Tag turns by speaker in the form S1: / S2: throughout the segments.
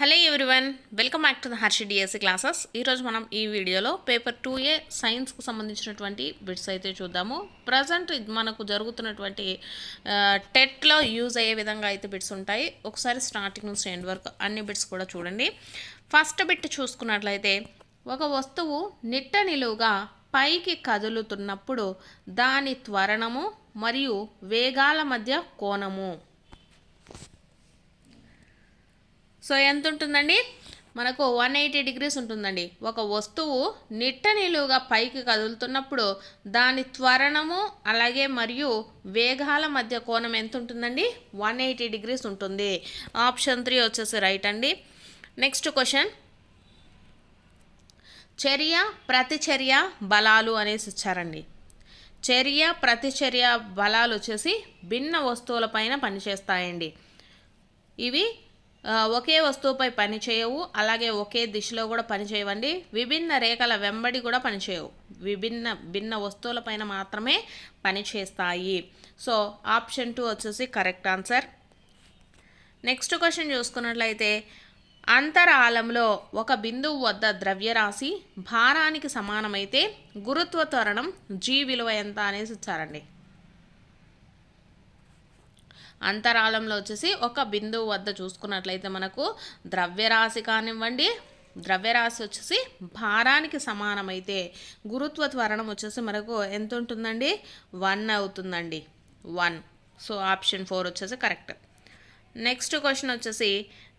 S1: Hello everyone, welcome back to the Harshi DSC classes. ఈరోజు మనం ఈ వీడియోలో పేపర్ 2A సైన్స్కు సంబంధించినటువంటి బిట్స్ అయితే చూద్దాము. ప్రజెంట్ మనకు జరుగుతున్నటువంటి టెట్లో యూజ్ అయ్యే విధంగా అయితే బిట్స్ ఉంటాయి. ఒకసారి స్టార్టింగ్ నుంచి ఎండ్ వరకు అన్ని బిట్స్ కూడా చూడండి. ఫస్ట్ బిట్ చూసుకున్నట్లయితే, ఒక వస్తువు నిట్ట నిలువుగా పైకి కదులుతున్నప్పుడు దాని త్వరణము మరియు వేగాల మధ్య కోణము. సో ఎంత ఉంటుందండి? మనకు 180 డిగ్రీస్ ఉంటుందండి. ఒక వస్తువు నిట్ట నిలువుగా పైకి కదులుతున్నప్పుడు దాని త్వరణము అలాగే మరియు వేగాల మధ్య కోణం ఎంత ఉంటుందండి? 180 డిగ్రీస్ ఉంటుంది. ఆప్షన్ 3 వచ్చేసి రైట్ అండి. నెక్స్ట్ క్వశ్చన్, చర్య ప్రతిచర్య బలాలు అనేసి ఇచ్చారండి. చర్య ప్రతిచర్య బలాలు వచ్చేసి భిన్న వస్తువులపైన పనిచేస్తాయండి. ఇవి ఒకే వస్తువుపై పనిచేయవు, అలాగే ఒకే దిశలో కూడా పనిచేయవండి. విభిన్న రేఖల వెంబడి కూడా పనిచేయవు. భిన్న వస్తువులపైన మాత్రమే పనిచేస్తాయి. సో ఆప్షన్ 2 వచ్చేసి కరెక్ట్ ఆన్సర్. నెక్స్ట్ క్వశ్చన్ చూసుకున్నట్లయితే, అంతరాళంలో ఒక బిందువు వద్ద ద్రవ్యరాశి భారానికి సమానమైతే గురుత్వ త్వరణం g విలువ ఎంత అనేసి ఇచ్చారండి. అంతరాళంలో వచ్చేసి ఒక బిందువు వద్ద చూసుకున్నట్లయితే మనకు ద్రవ్యరాశి కానివ్వండి, ద్రవ్యరాశి వచ్చేసి భారానికి సమానమైతే గురుత్వ త్వరణం వచ్చేసి మనకు ఎంత ఉంటుందండి? 1 అవుతుందండి. 1. సో ఆప్షన్ 4 వచ్చేసి కరెక్ట్. నెక్స్ట్ క్వశ్చన్ వచ్చేసి,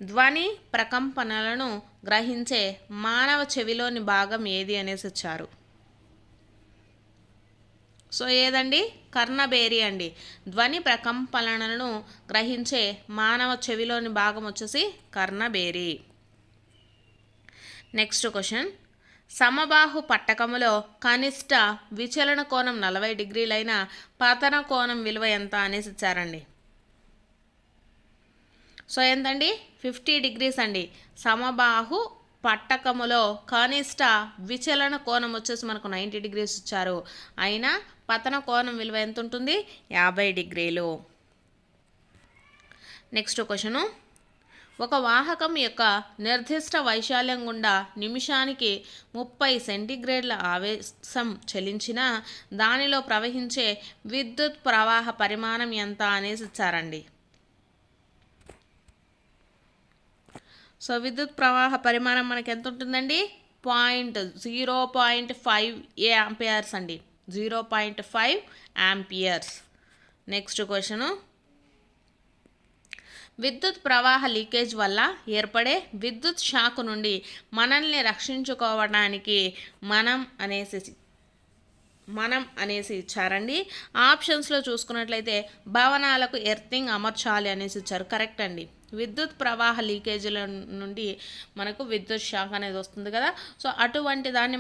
S1: ధ్వని ప్రకంపనలను గ్రహించే మానవ చెవిలోని భాగం ఏది అనేసి ఇచ్చారు. సో ఏదండి? కర్ణబేరి అండి. ధ్వని ప్రకంపనలను గ్రహించే మానవ చెవిలోని భాగం వచ్చేసి కర్ణబేరి. నెక్స్ట్ క్వశ్చన్, సమబాహు పట్టకములో కనిష్ట విచలన కోణం 40 డిగ్రీలైన పతన కోణం విలువ ఎంత అనేసి ఇచ్చారండి. సో ఎంతండి? 50 డిగ్రీస్ అండి. సమబాహు పట్టకములో కనిష్ట విచలన కోణం వచ్చేసి మనకు 90 డిగ్రీస్ ఇచ్చారు. అయినా పతన కోణం విలువ ఎంత ఉంటుంది? 50 డిగ్రీలు. నెక్స్ట్ క్వశ్చను, ఒక వాహకం యొక్క నిర్దిష్ట వైశాల్యం గుండా నిమిషానికి 30 సెంటీగ్రేడ్ల ఆవేశం చలించిన దానిలో ప్రవహించే విద్యుత్ ప్రవాహ పరిమాణం ఎంత అనేసి ఇచ్చారండి. సో విద్యుత్ ప్రవాహ పరిమాణం మనకి ఎంత ఉంటుందండి? 0.5 యాంపియర్స్ అండి. 0.5 యాంపియర్స్. నెక్స్ట్ క్వశ్చను, విద్యుత్ ప్రవాహ లీకేజ్ వల్ల ఏర్పడే విద్యుత్ షాక్ నుండి మనల్ని రక్షించుకోవడానికి మనం అనేసి ఇచ్చారండి. ఆప్షన్స్లో చూసుకున్నట్లయితే భవనాలకు ఎర్తింగ్ అమర్చాలి అనేసి ఇచ్చారు. కరెక్ట్ అండి. విద్యుత్ ప్రవాహ లీకేజీల నుండి మనకు విద్యుత్ షాక్ అనేది వస్తుంది కదా. సో అటువంటి దాని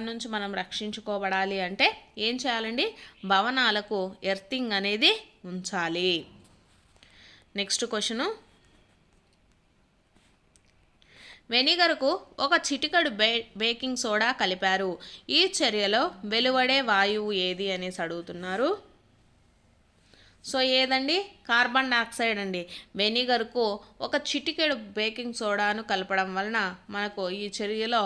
S1: నుంచి మనం రక్షించుకోబడాలి అంటే ఏం చేయాలండి? భవనాలకు ఎర్తింగ్ అనేది ఉంచాలి. నెక్స్ట్ క్వశ్చను, వెనిగర్కు ఒక చిటికెడు బేకింగ్ సోడా కలిపారు. ఈ చర్యలో వెలువడే వాయువు ఏది అనేసి అడుగుతున్నారు. సో ఏదండి? కార్బన్ డయాక్సైడ్ అండి. వెనిగర్కు ఒక చిటికెడు బేకింగ్ సోడాను కలపడం వలన మనకు ఈ చర్యలో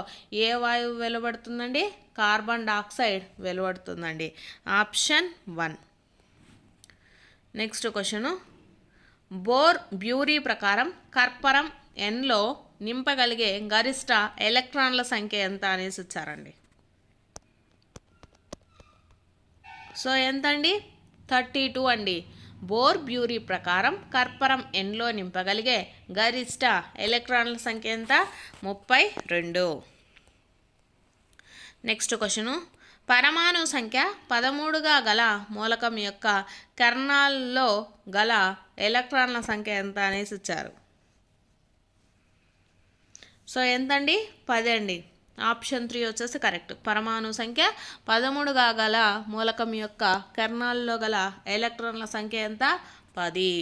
S1: ఏ వాయువు వెలువడుతుందండి? కార్బన్ డయాక్సైడ్ వెలువడుతుందండి. Option 1. Next question, Bohr Bury ప్రకారం కర్పరం Nలో నింపగలిగే గరిష్ట ఎలక్ట్రాన్ల సంఖ్య ఎంత అనేసి ఇచ్చారండి. సో ఎంతండి? 32 అండి. బోర్ బ్యూరీ ప్రకారం కర్పరం Nలో నింపగలిగే గరిష్ట ఎలక్ట్రాన్ల సంఖ్య ఎంత? 32. నెక్స్ట్ క్వశ్చను, పరమాణు సంఖ్య 13గా గల మూలకం యొక్క కెర్నల్లో గల ఎలక్ట్రాన్ల సంఖ్య ఎంత అనేసి ఇచ్చారు. సో ఎంతండి? 10 అండి. ఆప్షన్ 3 వచ్చేసి కరెక్ట్. పరమాణు సంఖ్య 13గా గల మూలకం యొక్క కెర్నల్లో గల ఎలక్ట్రాన్ల సంఖ్య ఎంత? 10.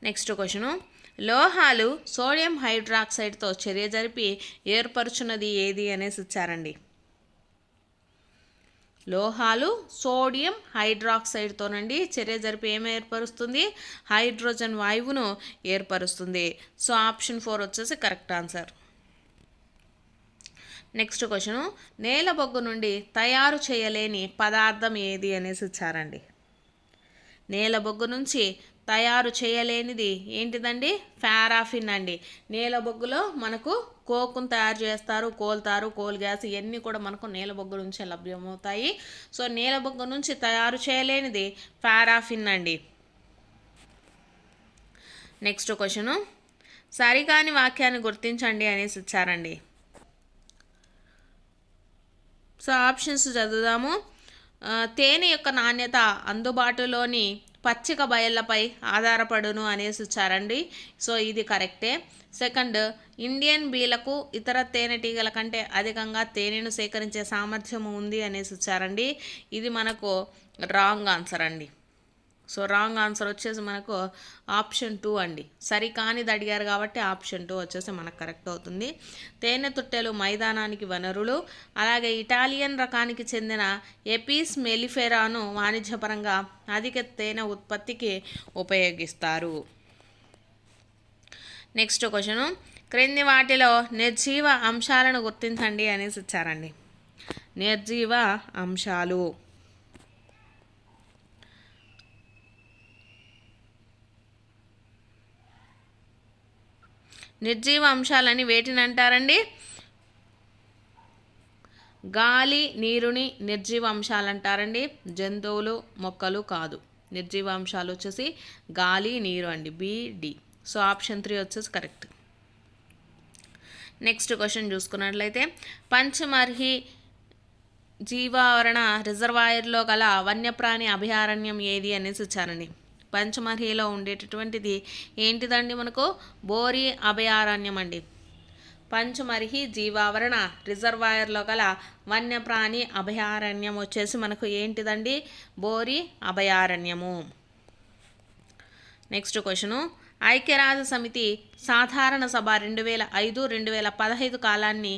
S1: నెక్స్ట్ క్వశ్చను, లోహాలు సోడియం హైడ్రాక్సైడ్తో చర్య జరిపి ఏర్పరచున్నది ఏది అనేసి ఇచ్చారండి. లోహాలు సోడియం హైడ్రాక్సైడ్తోనండి చర్య జరిపి ఏమి ఏర్పరుస్తుంది? హైడ్రోజన్ వాయువును ఏర్పరుస్తుంది. సో ఆప్షన్ 4 వచ్చేసి కరెక్ట్ ఆన్సర్. నెక్స్ట్ క్వశ్చను, నేల బొగ్గు నుండి తయారు చేయలేని పదార్థం ఏది అనేసి ఇచ్చారండి. నేల బొగ్గు నుంచి తయారు చేయలేనిది ఏంటిదండి? పారాఫిన్ అండి. నేల బొగ్గులో మనకు కోకును తయారు చేస్తారు, కోల్ గ్యాస్ ఇవన్నీ కూడా మనకు నేల బొగ్గు నుంచే లభ్యమవుతాయి. సో నేల బొగ్గు నుంచి తయారు చేయలేనిది పారాఫిన్ అండి. నెక్స్ట్ క్వశ్చను, సరికాని వాక్యాన్ని గుర్తించండి అనేసి ఇచ్చారండి. సో ఆప్షన్స్ చదువుదాము. తేనె యొక్క నాణ్యత అందుబాటులోని పచ్చిక బయళ్ళపై ఆధారపడును అనేసి ఇచ్చారండి. సో ఇది కరెక్టే. సెకండ్, ఇండియన్ బీలకు ఇతర తేనెటీగల కంటే అధికంగా తేనెను సేకరించే సామర్థ్యం ఉంది అనేసి ఇచ్చారండి. ఇది మనకు రాంగ్ ఆన్సర్ అండి. సో రాంగ్ ఆన్సర్ వచ్చేసి మనకు ఆప్షన్ 2 అండి. సరికానిది అడిగారు కాబట్టి ఆప్షన్ 2 వచ్చేసి మనకు కరెక్ట్ అవుతుంది. తేనె తుట్టెలు మైదానానికి వనరులు. అలాగే ఇటాలియన్ రకానికి చెందిన ఎపిస్ మెలిఫెరాను వాణిజ్యపరంగా అధిక తేనె ఉత్పత్తికి ఉపయోగిస్తారు. నెక్స్ట్ క్వశ్చను, క్రింది వాటిలో నిర్జీవ అంశాలను గుర్తించండి అనేసి ఇచ్చారండి. నిర్జీవ అంశాలు, నిర్జీవ అంశాలని వేటిని అంటారండి? గాలి నీరుని నిర్జీవ అంశాలు అంటారండి. జంతువులు మొక్కలు కాదు. నిర్జీవ అంశాలు వచ్చేసి గాలి నీరు అండి. BD. సో ఆప్షన్ 3 వచ్చేసి కరెక్ట్. నెక్స్ట్ క్వశ్చన్ చూసుకున్నట్లయితే, పంచమర్హి జీవావరణ రిజర్వాయర్లో గల వన్యప్రాణి అభయారణ్యం ఏది అనేసి ఇచ్చారండి. పంచమర్హిలో ఉండేటటువంటిది ఏంటిదండి? మనకు బోరి అభయారణ్యం అండి. పంచమర్హి జీవావరణ రిజర్వాయర్లో గల వన్యప్రాణి అభయారణ్యం వచ్చేసి మనకు ఏంటిదండి? బోరి అభయారణ్యము. నెక్స్ట్ క్వశ్చను, ఐక్యరాజ్య సమితి సాధారణ సభ 2005-2015 కాలాన్ని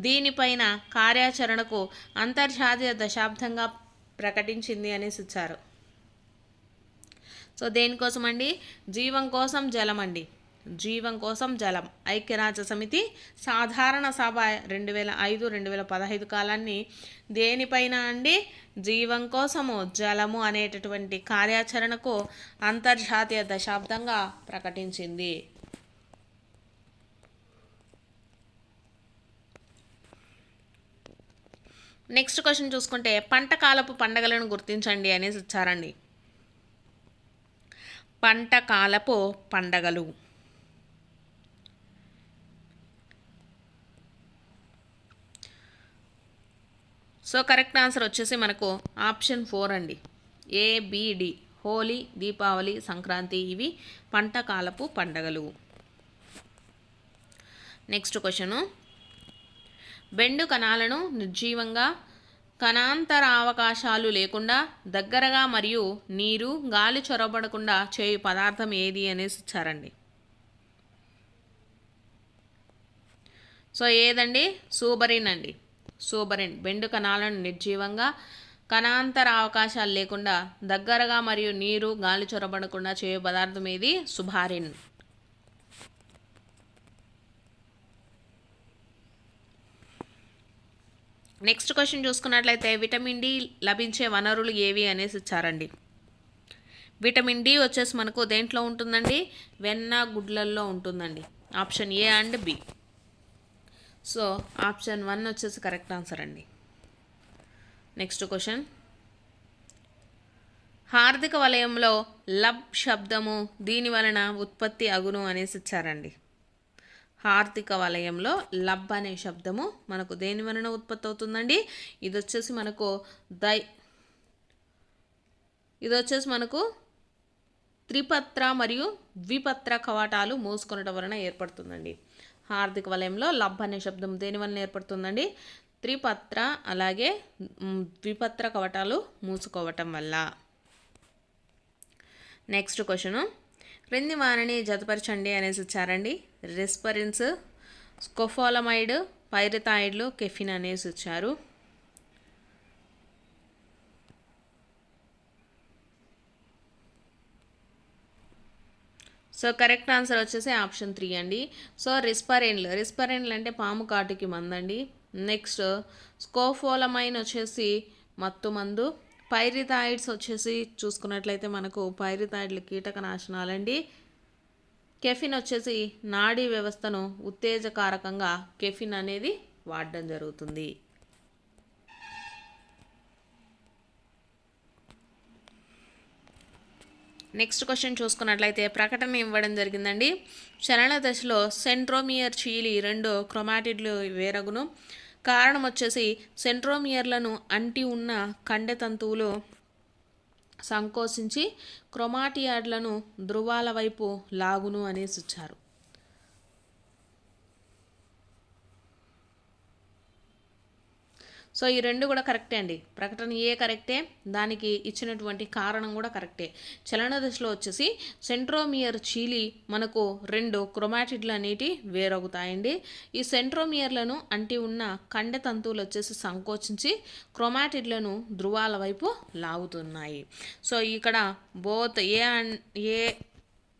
S1: దీనిపైన కార్యాచరణకు అంతర్జాతీయ దశాబ్దంగా ప్రకటించింది అనేసి ఇచ్చారు. సో దేనికోసం అండి? జీవం కోసం జలం అండి. జీవం కోసం జలం. ఐక్యరాజ్య సమితి సాధారణ సభ 2005-2015 కాలాన్ని దేనిపైన అండి? జీవం కోసము జలము అనేటటువంటి కార్యాచరణకు అంతర్జాతీయ దశాబ్దంగా ప్రకటించింది. నెక్స్ట్ క్వశ్చన్ చూసుకుంటే, పంట కాలపు పండగలను గుర్తించండి అనేసి ఇచ్చారండి. పంట కాలపు పండగలు, సో కరెక్ట్ ఆన్సర్ వచ్చేసి మనకు ఆప్షన్ 4 అండి. ABD. హోలీ, దీపావళి, సంక్రాంతి ఇవి పంట కాలపు పండగలు. నెక్స్ట్ క్వశ్చను, బెండు కణాలను నిర్జీవంగా కణాంతరావకాశాలు లేకుండా దగ్గరగా మరియు నీరు గాలి చొరబడకుండా చేయు పదార్థం ఏది అనేసి ఇచ్చారండి. సో ఏదండి? సూబరిన్ అండి. సూబరిన్ బెండు కణాలను నిర్జీవంగా కణాంతర అవకాశాలు లేకుండా దగ్గరగా మరియు నీరు గాలి చొరబడకుండా చేయు పదార్థం ఏది? సుబారిన్. నెక్స్ట్ క్వశ్చన్ చూసుకున్నట్లయితే, విటమిన్ డి లభించే వనరులు ఏవి అనేసి ఇచ్చారండి. విటమిన్ డి వచ్చేసి మనకు దేంట్లో ఉంటుందండి? వెన్న గుడ్లల్లో ఉంటుందండి. Option A and B. So option 1 వచ్చేసి కరెక్ట్ ఆన్సర్ అండి. నెక్స్ట్ క్వశ్చన్, హార్దిక వలయంలో లబ్ శబ్దము దీని వలన ఉత్పత్తి అగును అనేసి ఇచ్చారండి. హార్దిక వలయంలో లబ్ అనే శబ్దము మనకు దేని వలన ఉత్పత్తి అవుతుందండి? ఇది వచ్చేసి మనకు త్రిపత్ర మరియు ద్విపత్ర కవాటాలు మూసుకొనటం వలన ఏర్పడుతుందండి. హార్దిక వలయంలో లబ్ అనే శబ్దం దేని వలన ఏర్పడుతుందండి? త్రిపత్ర అలాగే ద్విపత్ర కవాటాలు మూసుకోవటం వల్ల. నెక్స్ట్ క్వశ్చను, క్రింది వారిని జతపరచండి అనేసి ఇచ్చారండి. రెస్పరిన్స్, స్కోఫోలమైడ్, పైరిథాయిడ్లు, కెఫిన్ అనేసి ఇచ్చారు. సో కరెక్ట్ ఆన్సర్ వచ్చేసి ఆప్షన్ 3 అండి. సో రిస్పరెండ్లు అంటే పాము కాటుకి మందండి. నెక్స్ట్ స్కోఫోలమైన్ వచ్చేసి మత్తు మందు. పైరిథాయిడ్స్ వచ్చేసి చూసుకున్నట్లయితే మనకు పైరిథాయిడ్లు కీటకనాశనాలండి. కెఫిన్ వచ్చేసి నాడీ వ్యవస్థను ఉత్తేజకారకంగా కెఫిన్ అనేది వాడడం జరుగుతుంది. నెక్స్ట్ క్వశ్చన్ చూసుకున్నట్లయితే ప్రకటన ఇవ్వడం జరిగిందండి. చలన దశలో సెంట్రోమియర్ చీలి 2 క్రోమాటిడ్లు వేరగును. కారణం వచ్చేసి సెంట్రోమియర్లను అంటి ఉన్న కండె తంతువులు సంకోచించి క్రోమాటియాడ్లను ధ్రువాల వైపు లాగును అనేసి ఇచ్చారు. సో ఈ 2 కూడా కరెక్టే అండి. ప్రకటన ఏ కరెక్టే, దానికి ఇచ్చినటువంటి కారణం కూడా కరెక్టే. చలన దశలో వచ్చేసి సెంట్రోమియర్ చీలి మనకు 2 క్రోమాటిడ్లు అనేటి వేరవుతాయండి. ఈ సెంట్రోమియర్లను అంటి ఉన్న కండె తంతువులు వచ్చేసి సంకోచించి క్రోమాటిడ్లను ధ్రువాల వైపు లాగుతున్నాయి. సో ఇక్కడ బోత్ ఏ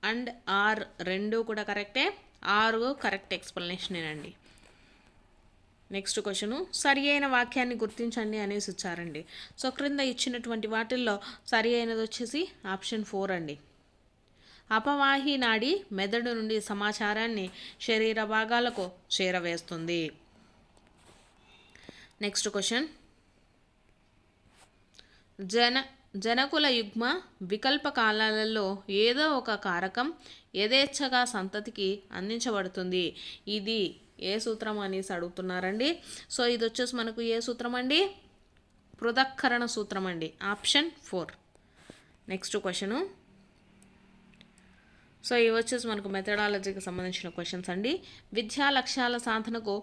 S1: అండ్ ఆర్ 2 కూడా కరెక్టే. ఆరు కరెక్ట్ ఎక్స్ప్లెనేషనేనండి. నెక్స్ట్ క్వశ్చను సరి అయిన వాక్యాన్ని గుర్తించండి అనేసి ఇచ్చారండి. సో క్రింద ఇచ్చినటువంటి వాటిల్లో సరి అయినది వచ్చేసి ఆప్షన్ 4 అండి. అపవాహి నాడి మెదడు నుండి సమాచారాన్ని శరీర భాగాలకు చేరవేస్తుంది. నెక్స్ట్ క్వశ్చన్ జనకుల యుగ్మ వికల్ప కాలాలలో ఏదో ఒక కారకం యథేచ్ఛగా సంతతికి అందించబడుతుంది. ఇది ఏ సూత్రం అనేసి అడుగుతున్నారండి. సో ఇది వచ్చేసి మనకు ఏ సూత్రం అండి? పృథక్కరణ సూత్రం అండి. ఆప్షన్ 4. నెక్స్ట్ క్వశ్చను సో ఇవి వచ్చేసి మనకు మెథడాలజీకి సంబంధించిన క్వశ్చన్స్ అండి. విద్యా లక్ష్యాల సాధనకు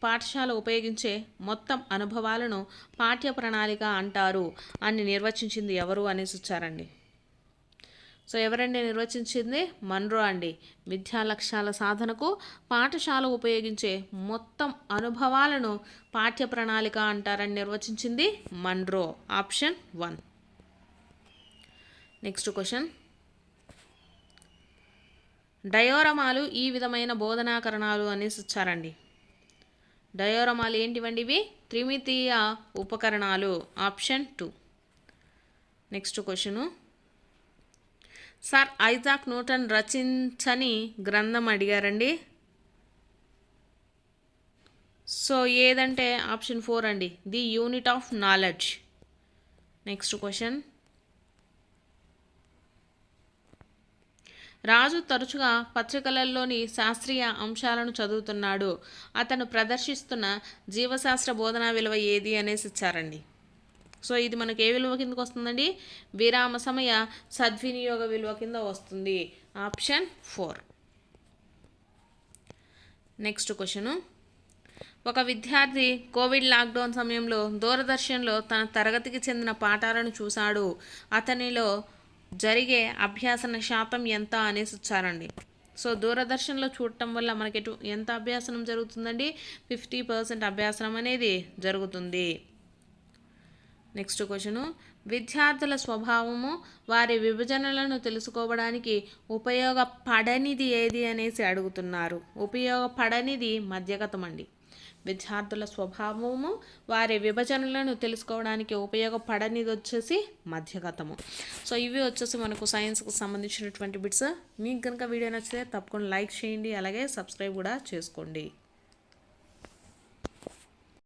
S1: పాఠశాల ఉపయోగించే మొత్తం అనుభవాలను పాఠ్య ప్రణాళిక అంటారు అని నిర్వచించింది ఎవరు అనేసి ఇచ్చారండి. సో ఎవరండి నిర్వచించింది? మన్రో అండి. విద్యా లక్ష్యాల సాధనకు పాఠశాల ఉపయోగించే మొత్తం అనుభవాలను పాఠ్య ప్రణాళిక అంటారని నిర్వచించింది మన్రో. ఆప్షన్ 1. నెక్స్ట్ క్వశ్చన్ డయోరమాలు ఈ విధమైన బోధనాకరణాలు అనేసి ఇచ్చారండి. డయోరమాలు ఏంటివండి? ఇవి త్రిమితీయ ఉపకరణాలు. Option 2. Next question sir Isaac Newton రచించని గ్రంథం అడిగారండి. సో ఏదంటే ఆప్షన్ 4 అండి. The unit of knowledge. Next question Raju తరచుగా పత్రికలలోని శాస్త్రీయ అంశాలను చదువుతున్నాడు. అతను ప్రదర్శిస్తున్న జీవశాస్త్ర బోధనా విలువ ఏది అనేసి ఇచ్చారండి. సో ఇది మనకు ఏ విలువ కిందకు వస్తుందండి? విరామ సమయ సద్వినియోగ విలువ కింద వస్తుంది. ఆప్షన్ 4. నెక్స్ట్ క్వశ్చను ఒక విద్యార్థి కోవిడ్ లాక్డౌన్ సమయంలో దూరదర్శన్లో తన తరగతికి చెందిన పాఠాలను చూశాడు. అతనిలో జరిగే అభ్యాసన శాతం ఎంత అనేసి ఇచ్చారండి. సో దూరదర్శన్లో చూడటం వల్ల మనకి ఎంత అభ్యాసనం జరుగుతుందండి? 50% అభ్యాసనం అనేది జరుగుతుంది. నెక్స్ట్ క్వశ్చను విద్యార్థుల స్వభావము వారి విభజనలను తెలుసుకోవడానికి ఉపయోగపడనిది ఏది అనేసి అడుగుతున్నారు. ఉపయోగపడనిది మధ్యగతం అండి. విద్యార్థుల స్వభావము వారి విభజనలను తెలుసుకోవడానికి ఉపయోగపడనిది వచ్చేసి మధ్యగతము. సో ఇవి వచ్చేసి మనకు సైన్స్కి సంబంధించినటువంటి బిట్స్. మీకు కనుక వీడియో నచ్చితే తప్పకుండా లైక్ చేయండి, అలాగే సబ్స్క్రైబ్ కూడా చేసుకోండి.